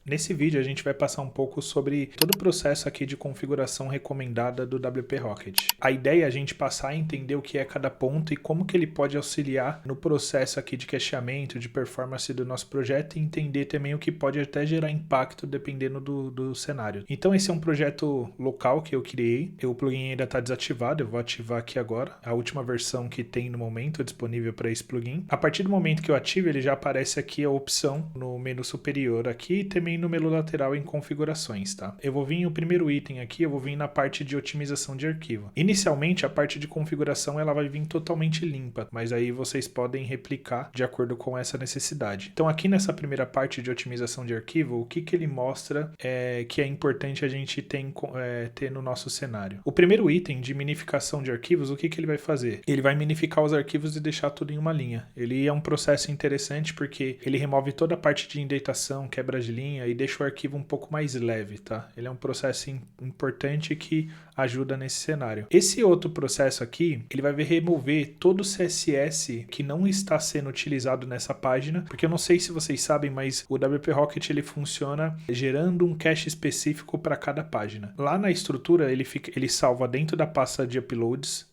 Nesse vídeo a gente vai passar um pouco sobre todo o processo aqui de configuração recomendada do WP Rocket. A ideia é a gente passar a entender o que é cada ponto e como que ele pode auxiliar no processo aqui de cacheamento, de performance do nosso projeto e entender também o que pode até gerar impacto dependendo do cenário. Então esse é um projeto local que eu criei, o plugin ainda está desativado, eu vou ativar aqui agora, a última versão que tem no momento disponível para esse plugin. A partir do momento que eu ativo, ele já aparece aqui a opção no menu superior aqui e também no menu lateral em configurações, tá? Eu vou vir o primeiro item aqui, eu vou vir na parte de otimização de arquivo. Inicialmente, a parte de configuração ela vai vir totalmente limpa, mas aí vocês podem replicar de acordo com essa necessidade. Então aqui nessa primeira parte de otimização de arquivo, o que ele mostra que é importante a gente ter no nosso cenário. O primeiro item de minificação de arquivos, o que ele vai fazer? Ele vai minificar os arquivos e deixar tudo em uma linha. Ele é um processo interessante porque ele remove toda a parte de indentação, quebra de linha e deixa o arquivo um pouco mais leve, tá? Ele é um processo importante que ajuda nesse cenário. Esse outro processo aqui, ele vai remover todo o CSS que não está sendo utilizado nessa página, porque eu não sei se vocês sabem, mas o WP Rocket ele funciona gerando um cache específico para cada página. Lá na estrutura, ele salva dentro da pasta de uploads,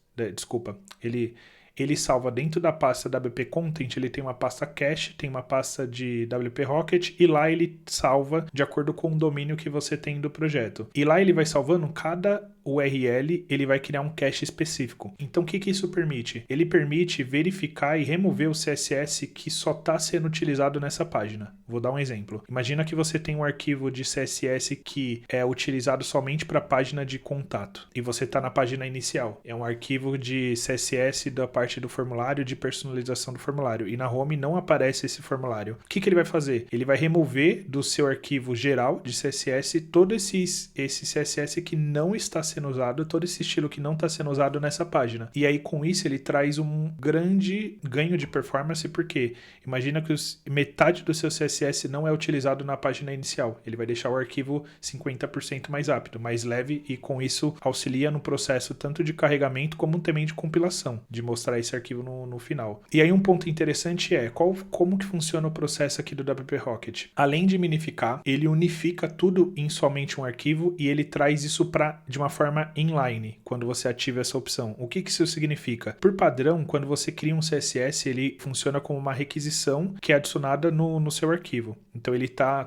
ele salva dentro da pasta WP Content, ele tem uma pasta cache, tem uma pasta de WP Rocket e lá ele salva de acordo com o domínio que você tem do projeto. E lá ele vai salvando cada URL, ele vai criar um cache específico. Então o que isso permite? Ele permite verificar e remover o CSS que só está sendo utilizado nessa página. Vou dar um exemplo. Imagina que você tem um arquivo de CSS que é utilizado somente para a página de contato e você está na página inicial. É um arquivo de CSS da parte do formulário, de personalização do formulário, e na home não aparece esse formulário. O que ele vai fazer? Ele vai remover do seu arquivo geral de CSS todo esse CSS que não está sendo usado, todo esse estilo que não está sendo usado nessa página. E aí com isso ele traz um grande ganho de performance, porque imagina que metade do seu CSS não é utilizado na página inicial. Ele vai deixar o arquivo 50% mais rápido, mais leve, e com isso auxilia no processo tanto de carregamento como também de compilação, de mostrar esse arquivo no final. E aí um ponto interessante é como que funciona o processo aqui do WP Rocket. Além de minificar, ele unifica tudo em somente um arquivo e ele traz isso de uma forma inline, quando você ativa essa opção. O que isso significa? Por padrão, quando você cria um CSS, ele funciona como uma requisição que é adicionada no seu arquivo. Então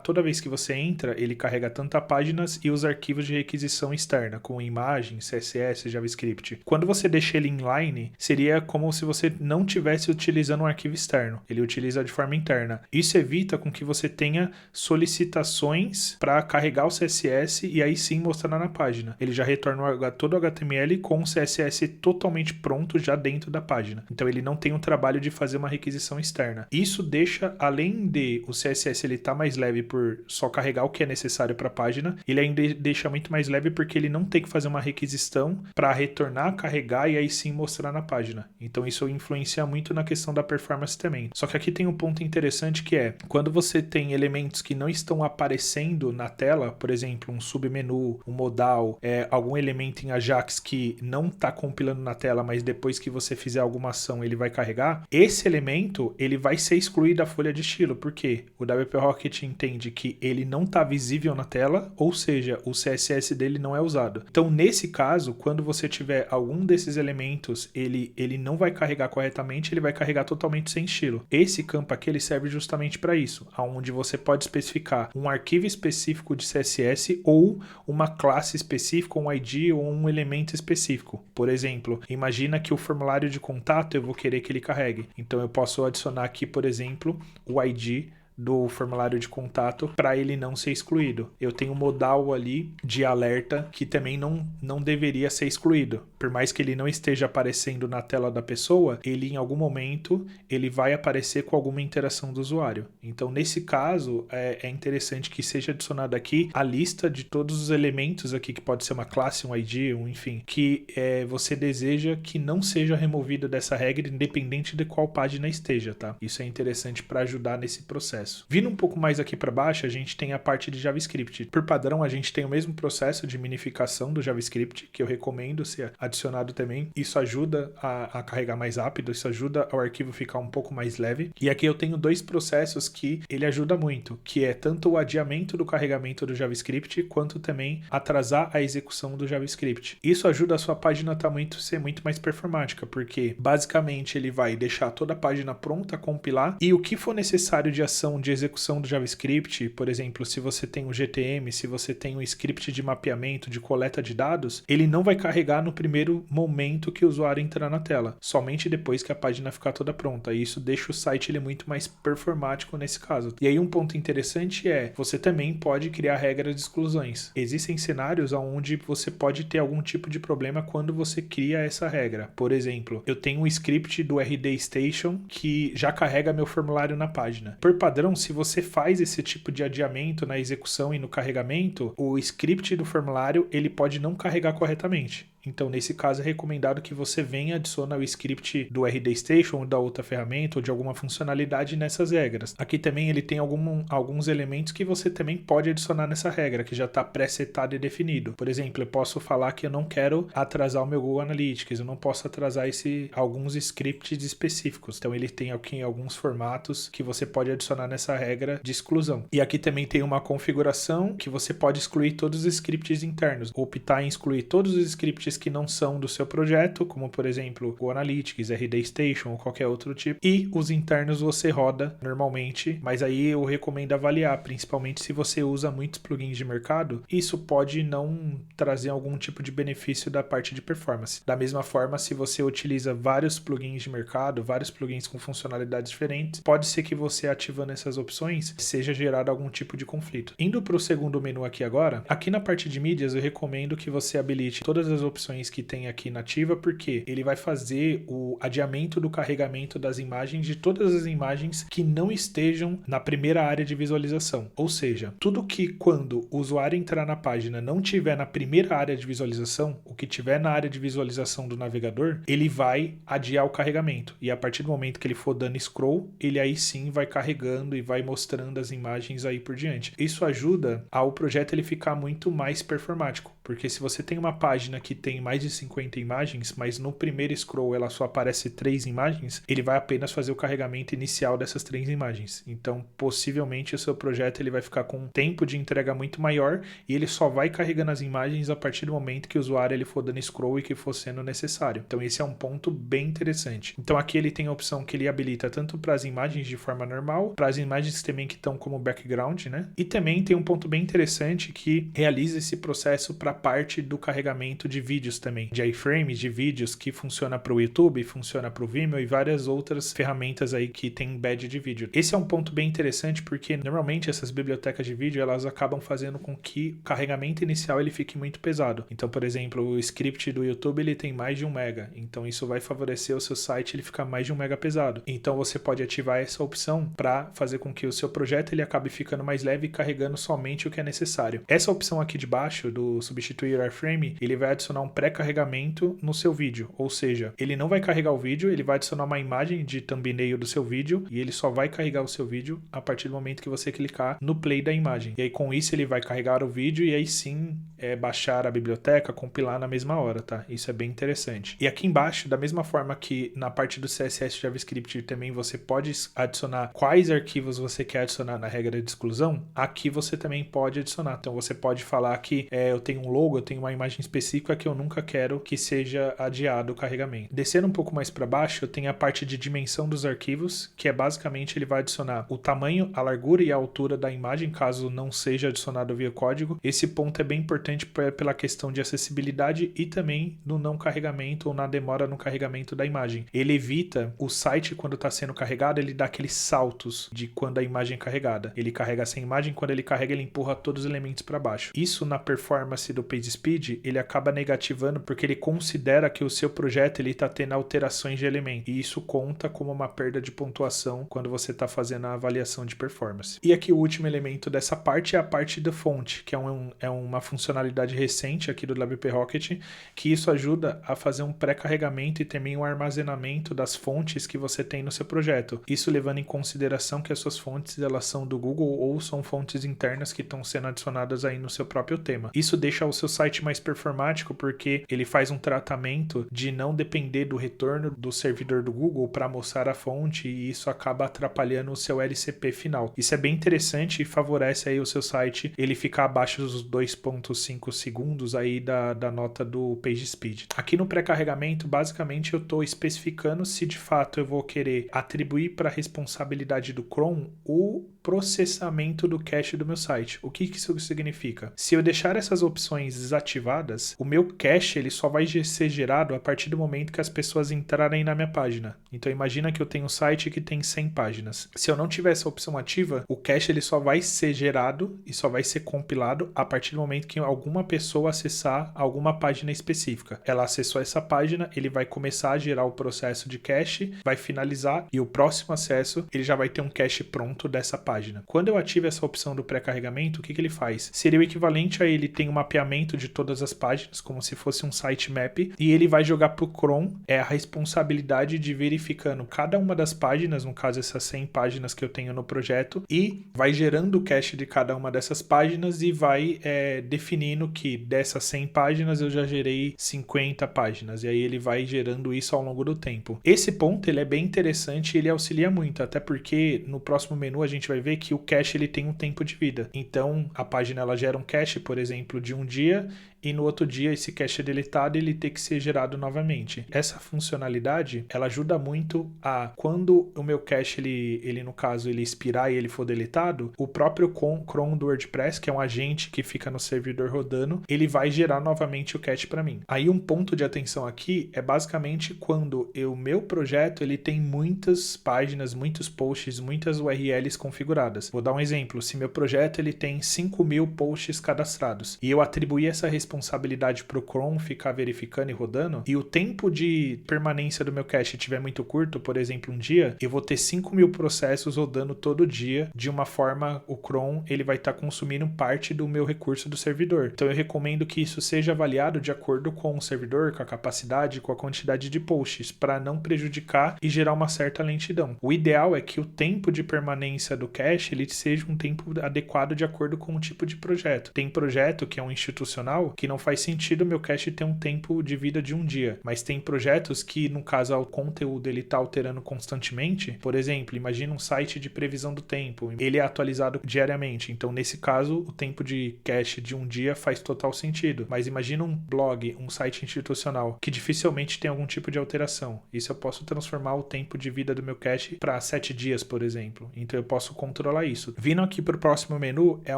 toda vez que você entra, ele carrega tanto as páginas e os arquivos de requisição externa, como imagem, CSS, JavaScript. Quando você deixa ele inline, seria como se você não estivesse utilizando um arquivo externo. Ele utiliza de forma interna. Isso evita com que você tenha solicitações para carregar o CSS e aí sim mostrar na página. Ele já retorna todo o HTML com o CSS totalmente pronto já dentro da página. Então ele não tem o trabalho de fazer uma requisição externa. Isso deixa, além de o CSS ele tá mais leve por só carregar o que é necessário para a página, ele ainda deixa muito mais leve porque ele não tem que fazer uma requisição para retornar, carregar e aí sim mostrar na página. Então isso influencia muito na questão da performance também. Só que aqui tem um ponto interessante que é, quando você tem elementos que não estão aparecendo na tela, por exemplo, um submenu, um modal, algum elemento em Ajax que não está compilando na tela, mas depois que você fizer alguma ação ele vai carregar, esse elemento ele vai ser excluído da folha de estilo, porque o WP Rocket entende que ele não está visível na tela, ou seja, o CSS dele não é usado. Então nesse caso, quando você tiver algum desses elementos, ele não vai carregar corretamente, ele vai carregar totalmente sem estilo. Esse campo aqui ele serve justamente para isso, onde você pode especificar um arquivo específico de CSS ou uma classe específica, um ID ou um elemento específico. Por exemplo, imagina que o formulário de contato eu vou querer que ele carregue. Então eu posso adicionar aqui, por exemplo, o ID do formulário de contato para ele não ser excluído. Eu tenho um modal ali de alerta que também não deveria ser excluído. Por mais que ele não esteja aparecendo na tela da pessoa, ele em algum momento ele vai aparecer com alguma interação do usuário. Então nesse caso é interessante que seja adicionado aqui a lista de todos os elementos aqui, que pode ser uma classe, um ID, enfim, que você deseja que não seja removido dessa regra independente de qual página esteja, tá? Isso é interessante para ajudar nesse processo. processo. Vindo um pouco mais aqui para baixo, a gente tem a parte de JavaScript. Por padrão, a gente tem o mesmo processo de minificação do JavaScript, que eu recomendo ser adicionado também. Isso ajuda a carregar mais rápido, isso ajuda ao arquivo ficar um pouco mais leve. E aqui eu tenho dois processos que ele ajuda muito, que é tanto o adiamento do carregamento do JavaScript, quanto também atrasar a execução do JavaScript. Isso ajuda a sua página ser muito mais performática, porque basicamente ele vai deixar toda a página pronta, compilar, e o que for necessário de ação de execução do JavaScript, por exemplo, se você tem um GTM, se você tem um script de mapeamento, de coleta de dados, ele não vai carregar no primeiro momento que o usuário entrar na tela, somente depois que a página ficar toda pronta. E isso deixa o site ele muito mais performático nesse caso. E aí um ponto interessante é, você também pode criar regras de exclusões. Existem cenários onde você pode ter algum tipo de problema quando você cria essa regra. Por exemplo, eu tenho um script do RD Station que já carrega meu formulário na página. Por padrão, se você faz esse tipo de adiamento na execução e no carregamento, o script do formulário ele pode não carregar corretamente. Então, nesse caso, é recomendado que você venha e adicione o script do RD Station ou da outra ferramenta ou de alguma funcionalidade nessas regras. Aqui também ele tem alguns elementos que você também pode adicionar nessa regra, que já está pré-setado e definido. Por exemplo, eu posso falar que eu não quero atrasar o meu Google Analytics, eu não posso atrasar alguns scripts específicos. Então, ele tem aqui alguns formatos que você pode adicionar nessa regra de exclusão. E aqui também tem uma configuração que você pode excluir todos os scripts internos, optar em excluir todos os scripts que não são do seu projeto, como por exemplo o Analytics, RD Station ou qualquer outro tipo, e os internos você roda normalmente, mas aí eu recomendo avaliar, principalmente se você usa muitos plugins de mercado, isso pode não trazer algum tipo de benefício da parte de performance. Da mesma forma, se você utiliza vários plugins de mercado, vários plugins com funcionalidades diferentes, pode ser que você ativando essas opções seja gerado algum tipo de conflito. Indo para o segundo menu aqui agora, aqui na parte de mídias eu recomendo que você habilite todas as opções que tem aqui nativa, porque ele vai fazer o adiamento do carregamento das imagens de todas as imagens que não estejam na primeira área de visualização. Ou seja, tudo que quando o usuário entrar na página não tiver na primeira área de visualização, o que tiver na área de visualização do navegador, ele vai adiar o carregamento. E a partir do momento que ele for dando scroll, ele aí sim vai carregando e vai mostrando as imagens aí por diante. Isso ajuda ao projeto ele ficar muito mais performático, porque se você tem uma página que tem mais de 50 imagens, mas no primeiro scroll ela só aparece 3 imagens, ele vai apenas fazer o carregamento inicial dessas 3 imagens. Então, possivelmente o seu projeto ele vai ficar com um tempo de entrega muito maior e ele só vai carregando as imagens a partir do momento que o usuário ele for dando scroll e que for sendo necessário. Então, esse é um ponto bem interessante. Então, aqui ele tem a opção que ele habilita tanto para as imagens de forma normal, para as imagens também que estão como background, né? E também tem um ponto bem interessante que realiza esse processo para a parte do carregamento de vídeos também, de iframes, de vídeos que funciona para o YouTube, funciona para o Vimeo e várias outras ferramentas aí que tem embed de vídeo. Esse é um ponto bem interessante porque normalmente essas bibliotecas de vídeo elas acabam fazendo com que o carregamento inicial ele fique muito pesado. Então, por exemplo, o script do YouTube ele tem mais de 1 mega, então isso vai favorecer o seu site ele ficar mais de 1 mega pesado. Então você pode ativar essa opção para fazer com que o seu projeto ele acabe ficando mais leve e carregando somente o que é necessário. Essa opção aqui de baixo do substituir iframe, ele vai adicionar um pré-carregamento no seu vídeo, ou seja, ele não vai carregar o vídeo, ele vai adicionar uma imagem de thumbnail do seu vídeo e ele só vai carregar o seu vídeo a partir do momento que você clicar no play da imagem. E aí com isso ele vai carregar o vídeo e aí sim baixar a biblioteca, compilar na mesma hora, tá? Isso é bem interessante. E aqui embaixo, da mesma forma que na parte do CSS JavaScript também você pode adicionar quais arquivos você quer adicionar na regra de exclusão, aqui você também pode adicionar. Então você pode falar que eu tenho um logo, eu tenho uma imagem específica que eu nunca quero que seja adiado o carregamento. Descendo um pouco mais para baixo, eu tenho a parte de dimensão dos arquivos, que é basicamente ele vai adicionar o tamanho, a largura e a altura da imagem, caso não seja adicionado via código. Esse ponto é bem importante pela questão de acessibilidade e também no não carregamento ou na demora no carregamento da imagem. Ele evita o site quando está sendo carregado, ele dá aqueles saltos de quando a imagem é carregada. Ele carrega essa imagem, quando ele carrega ele empurra todos os elementos para baixo. Isso na performance do PageSpeed, ele acaba negativo desativando porque ele considera que o seu projeto ele está tendo alterações de elemento. E isso conta como uma perda de pontuação quando você está fazendo a avaliação de performance. E aqui o último elemento dessa parte é a parte da fonte, que é uma funcionalidade recente aqui do WP Rocket, que isso ajuda a fazer um pré-carregamento e também um armazenamento das fontes que você tem no seu projeto. Isso levando em consideração que as suas fontes elas são do Google ou são fontes internas que estão sendo adicionadas aí no seu próprio tema. Isso deixa o seu site mais performático porque ele faz um tratamento de não depender do retorno do servidor do Google para mostrar a fonte e isso acaba atrapalhando o seu LCP final. Isso é bem interessante e favorece aí o seu site ele ficar abaixo dos 2.5 segundos aí da nota do PageSpeed. Aqui no pré-carregamento, basicamente eu estou especificando se de fato eu vou querer atribuir para a responsabilidade do Chrome o processamento do cache do meu site. O que isso significa? Se eu deixar essas opções desativadas, o meu cache ele só vai ser gerado a partir do momento que as pessoas entrarem na minha página. Então imagina que eu tenho um site que tem 100 páginas. Se eu não tiver essa opção ativa, o cache ele só vai ser gerado e só vai ser compilado a partir do momento que alguma pessoa acessar alguma página específica. Ela acessou essa página, ele vai começar a gerar o processo de cache, vai finalizar e o próximo acesso ele já vai ter um cache pronto dessa página. Quando eu ativo essa opção do pré-carregamento, o que ele faz? Seria o equivalente a ele tem um mapeamento de todas as páginas, como se fosse um sitemap, e ele vai jogar para o Chrome a responsabilidade de verificando cada uma das páginas, no caso essas 100 páginas que eu tenho no projeto, e vai gerando o cache de cada uma dessas páginas e vai definindo que dessas 100 páginas eu já gerei 50 páginas, e aí ele vai gerando isso ao longo do tempo. Esse ponto ele é bem interessante e ele auxilia muito, até porque no próximo menu a gente vai ver que o cache ele tem um tempo de vida. Então, a página ela gera um cache, por exemplo, de um dia e no outro dia esse cache é deletado e ele tem que ser gerado novamente. Essa funcionalidade, ela ajuda muito a quando o meu cache ele no caso ele expirar e ele for deletado, o próprio cron do WordPress, que é um agente que fica no servidor rodando, ele vai gerar novamente o cache para mim. Aí um ponto de atenção aqui é basicamente quando o meu projeto ele tem muitas páginas, muitos posts, muitas URLs configuradas. Vou dar um exemplo, se meu projeto ele tem 5.000 posts cadastrados e eu atribuir essa responsabilidade para o Chrome ficar verificando e rodando, e o tempo de permanência do meu cache estiver muito curto, por exemplo, um dia, eu vou ter 5.000 processos rodando todo dia, de uma forma, o Chrome ele vai estar consumindo parte do meu recurso do servidor. Então eu recomendo que isso seja avaliado de acordo com o servidor, com a capacidade, com a quantidade de posts, para não prejudicar e gerar uma certa lentidão. O ideal é que o tempo de permanência do cache ele seja um tempo adequado de acordo com o tipo de projeto. Tem projeto que é um institucional que não faz sentido o meu cache ter um tempo de vida de um dia, mas tem projetos que, no caso, o conteúdo ele está alterando constantemente. Por exemplo, imagina um site de previsão do tempo, ele é atualizado diariamente, então nesse caso o tempo de cache de um dia faz total sentido, mas imagina um blog, um site institucional que dificilmente tem algum tipo de alteração. Isso eu posso transformar o tempo de vida do meu cache para 7 dias, por exemplo, então eu posso controlar isso. Vindo aqui para o próximo menu é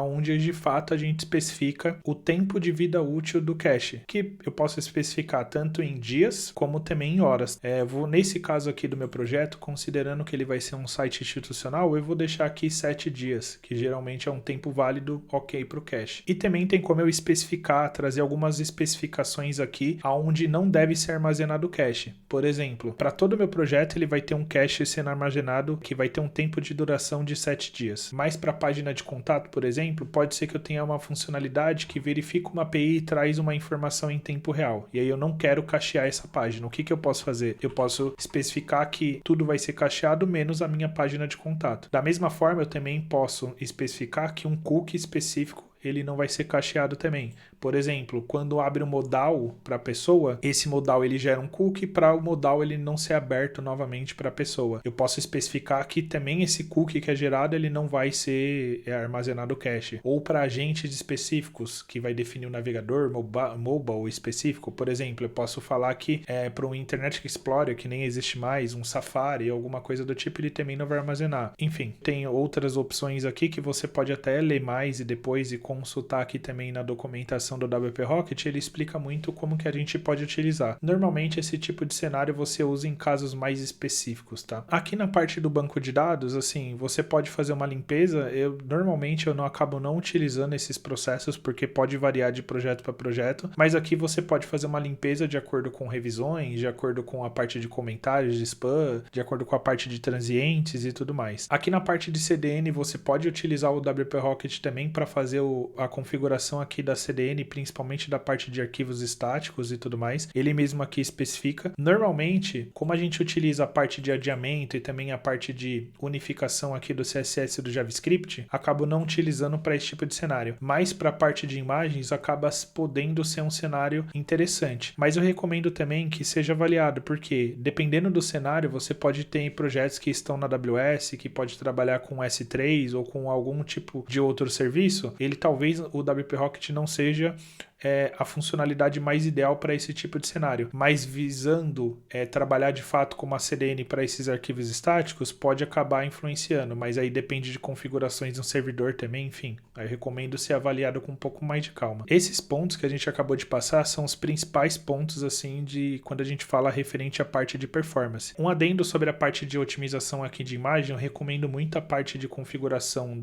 onde de fato a gente especifica o tempo de vida útil do cache, que eu posso especificar tanto em dias como também em horas. Nesse caso aqui do meu projeto, considerando que ele vai ser um site institucional, eu vou deixar aqui 7 dias, que geralmente é um tempo válido ok para o cache. E também tem como eu especificar, trazer algumas especificações aqui aonde não deve ser armazenado o cache. Por exemplo, para todo o meu projeto ele vai ter um cache sendo armazenado que vai ter um tempo de duração de 7 dias. Mas para a página de contato, por exemplo, pode ser que eu tenha uma funcionalidade que verifica uma API e traz uma informação em tempo real. E aí eu não quero cachear essa página. O que eu posso fazer? Eu posso especificar que tudo vai ser cacheado menos a minha página de contato. Da mesma forma, eu também posso especificar que um cookie específico ele não vai ser cacheado também. Por exemplo, quando abre um modal para a pessoa, esse modal ele gera um cookie para o modal ele não ser aberto novamente para a pessoa. Eu posso especificar que também esse cookie que é gerado ele não vai ser armazenado cache. Ou para agentes específicos, que vai definir o navegador mobile específico. Por exemplo, eu posso falar que para um Internet Explorer, que nem existe mais, um Safari, alguma coisa do tipo, ele também não vai armazenar. Enfim, tem outras opções aqui que você pode até ler mais e depois ir consultar aqui também na documentação do WP Rocket, ele explica muito como que a gente pode utilizar. Normalmente esse tipo de cenário você usa em casos mais específicos, tá? Aqui na parte do banco de dados, assim, você pode fazer uma limpeza. Normalmente eu não acabo não utilizando esses processos porque pode variar de projeto para projeto, mas aqui você pode fazer uma limpeza de acordo com revisões, de acordo com a parte de comentários de spam, de acordo com a parte de transientes e tudo mais. Aqui na parte de CDN você pode utilizar o WP Rocket também para fazer a configuração aqui da CDN, principalmente da parte de arquivos estáticos e tudo mais. Ele mesmo aqui especifica. Normalmente, como a gente utiliza a parte de adiamento e também a parte de unificação aqui do CSS e do JavaScript, acabo não utilizando para esse tipo de cenário. Mas para a parte de imagens, acaba podendo ser um cenário interessante. Mas eu recomendo também que seja avaliado, porque dependendo do cenário, você pode ter projetos que estão na AWS, que pode trabalhar com S3 ou com algum tipo de outro serviço. Ele talvez o WP Rocket não seja a funcionalidade mais ideal para esse tipo de cenário, mas visando trabalhar de fato com uma CDN para esses arquivos estáticos, pode acabar influenciando, mas aí depende de configurações no servidor também, enfim, aí eu recomendo ser avaliado com um pouco mais de calma. Esses pontos que a gente acabou de passar são os principais pontos, assim, de quando a gente fala referente à parte de performance. Um adendo sobre a parte de otimização aqui de imagem, eu recomendo muito a parte de configuração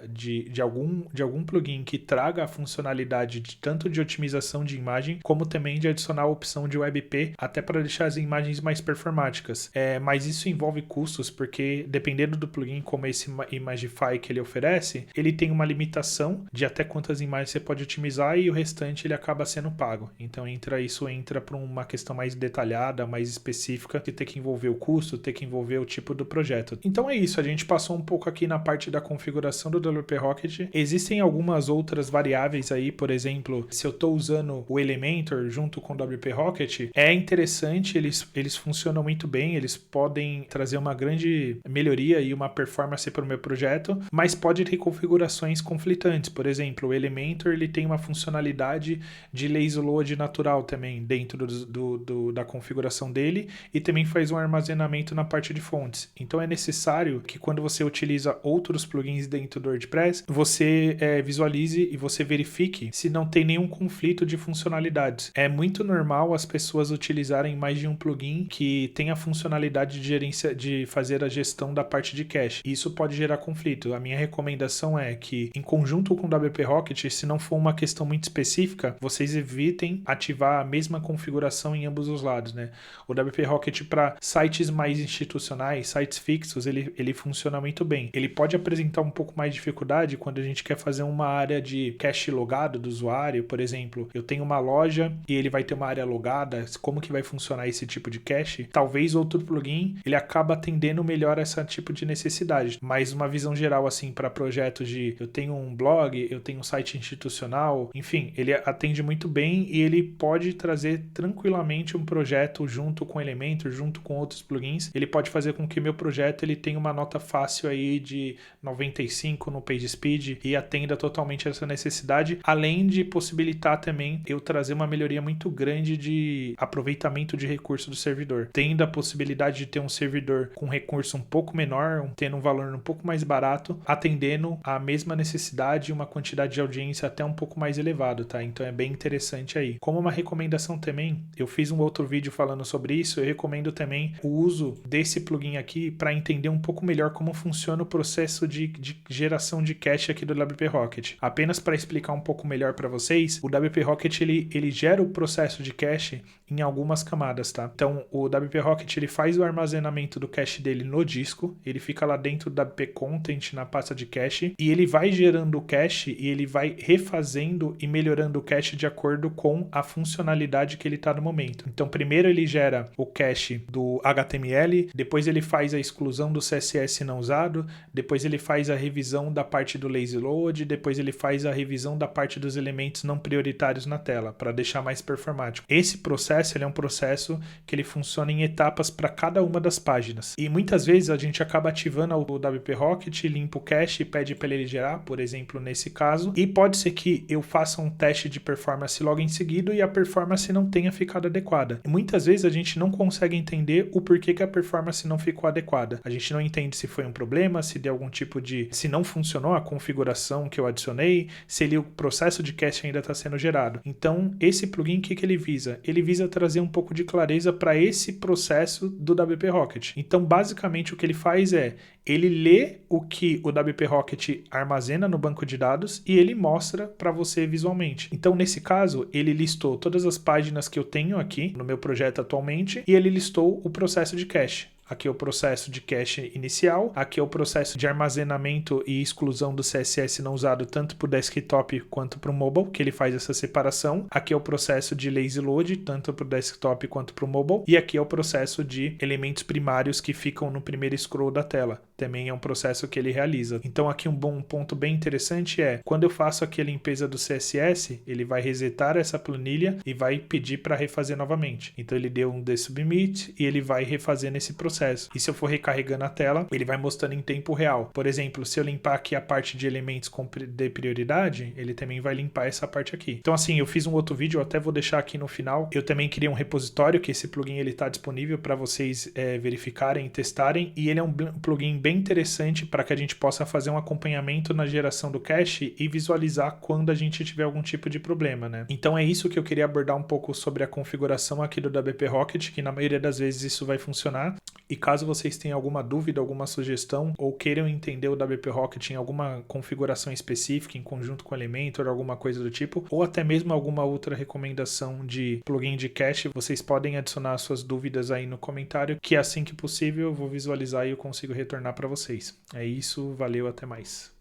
de algum plugin que traga a funcionalidade de tanto de otimização de imagem, como também de adicionar a opção de WebP, até para deixar as imagens mais performáticas. Mas isso envolve custos, porque dependendo do plugin, como esse Imagify que ele oferece, ele tem uma limitação de até quantas imagens você pode otimizar e o restante ele acaba sendo pago. Então isso entra para uma questão mais detalhada, mais específica, de ter que envolver o custo, ter que envolver o tipo do projeto. Então é isso, a gente passou um pouco aqui na parte da configuração do WP Rocket. Existem algumas outras variáveis aí, por exemplo, se eu estou usando o Elementor junto com o WP Rocket, é interessante, eles funcionam muito bem, eles podem trazer uma grande melhoria e uma performance para o meu projeto, mas pode ter configurações conflitantes. Por exemplo, o Elementor ele tem uma funcionalidade de lazy load natural também dentro da configuração dele e também faz um armazenamento na parte de fontes. Então é necessário que quando você utiliza outros plugins dentro do WordPress, você visualize e você verifique se não tem nenhum conflito de funcionalidades. É muito normal as pessoas utilizarem mais de um plugin que tem a funcionalidade de fazer a gestão da parte de cache. Isso pode gerar conflito. A minha recomendação é que, em conjunto com o WP Rocket, se não for uma questão muito específica, vocês evitem ativar a mesma configuração em ambos os lados, né? O WP Rocket para sites mais institucionais, sites fixos, ele funciona muito bem. Ele pode apresentar um pouco mais de dificuldade quando a gente quer fazer uma área de cache logado do usuário. Por exemplo, eu tenho uma loja e ele vai ter uma área logada, como que vai funcionar esse tipo de cache? Talvez outro plugin, ele acaba atendendo melhor esse tipo de necessidade, mas uma visão geral assim para projetos de eu tenho um blog, eu tenho um site institucional, enfim, ele atende muito bem e ele pode trazer tranquilamente um projeto junto com Elementor, junto com outros plugins, ele pode fazer com que meu projeto ele tenha uma nota fácil aí de 95 no PageSpeed e atenda totalmente essa necessidade, além de possibilitar também eu trazer uma melhoria muito grande de aproveitamento de recurso do servidor, tendo a possibilidade de ter um servidor com recurso um pouco menor, tendo um valor um pouco mais barato, atendendo a mesma necessidade e uma quantidade de audiência até um pouco mais elevado, tá? Então é bem interessante aí. Como uma recomendação também, eu fiz um outro vídeo falando sobre isso, eu recomendo também o uso desse plugin aqui para entender um pouco melhor como funciona o processo de geração de cache aqui do WP Rocket. Apenas para explicar um pouco melhor para vocês, o WP Rocket ele gera o processo de cache em algumas camadas, tá? Então o WP Rocket ele faz o armazenamento do cache dele no disco, ele fica lá dentro do WP Content na pasta de cache e ele vai gerando o cache e ele vai refazendo e melhorando o cache de acordo com a funcionalidade que ele está no momento. Então primeiro ele gera o cache do HTML, depois ele faz a exclusão do CSS não usado, depois ele faz a revisão da parte do lazy load, depois ele faz a revisão da parte dos elementos não prioritários na tela, para deixar mais performático. Esse processo ele é um processo que ele funciona em etapas para cada uma das páginas. E muitas vezes a gente acaba ativando o WP Rocket, limpa o cache e pede para ele gerar, por exemplo, nesse caso. E pode ser que eu faça um teste de performance logo em seguida e a performance não tenha ficado adequada. E muitas vezes a gente não consegue entender o porquê que a performance não ficou adequada. A gente não entende se foi um problema, se deu algum tipo de... se não funcionou a configuração que eu adicionei, se o processo de cache ainda está sendo gerado. Então, esse plugin, o que ele visa? Ele visa trazer um pouco de clareza para esse processo do WP Rocket. Então, basicamente, o que ele faz é, ele lê o que o WP Rocket armazena no banco de dados e ele mostra para você visualmente. Então, nesse caso, ele listou todas as páginas que eu tenho aqui no meu projeto atualmente e ele listou o processo de cache. Aqui é o processo de cache inicial, aqui é o processo de armazenamento e exclusão do CSS não usado tanto para o desktop quanto para o mobile, que ele faz essa separação. Aqui é o processo de lazy load, tanto para o desktop quanto para o mobile. E aqui é o processo de elementos primários que ficam no primeiro scroll da tela. Também é um processo que ele realiza. Então aqui um ponto bem interessante é, quando eu faço aqui a limpeza do CSS, ele vai resetar essa planilha e vai pedir para refazer novamente. Então ele deu um desubmit e ele vai refazer nesse processo. E se eu for recarregando a tela, ele vai mostrando em tempo real. Por exemplo, se eu limpar aqui a parte de elementos de prioridade, ele também vai limpar essa parte aqui. Então assim, eu fiz um outro vídeo, eu até vou deixar aqui no final. Eu também criei um repositório, que esse plugin ele está disponível para vocês verificarem e testarem. E ele é um plugin bem interessante para que a gente possa fazer um acompanhamento na geração do cache e visualizar quando a gente tiver algum tipo de problema, né? Então é isso que eu queria abordar um pouco sobre a configuração aqui do WP Rocket, que na maioria das vezes isso vai funcionar. E caso vocês tenham alguma dúvida, alguma sugestão ou queiram entender o WP Rocket em alguma configuração específica, em conjunto com Elementor, alguma coisa do tipo, ou até mesmo alguma outra recomendação de plugin de cache, vocês podem adicionar suas dúvidas aí no comentário, que assim que possível eu vou visualizar e eu consigo retornar para vocês. É isso, valeu, até mais.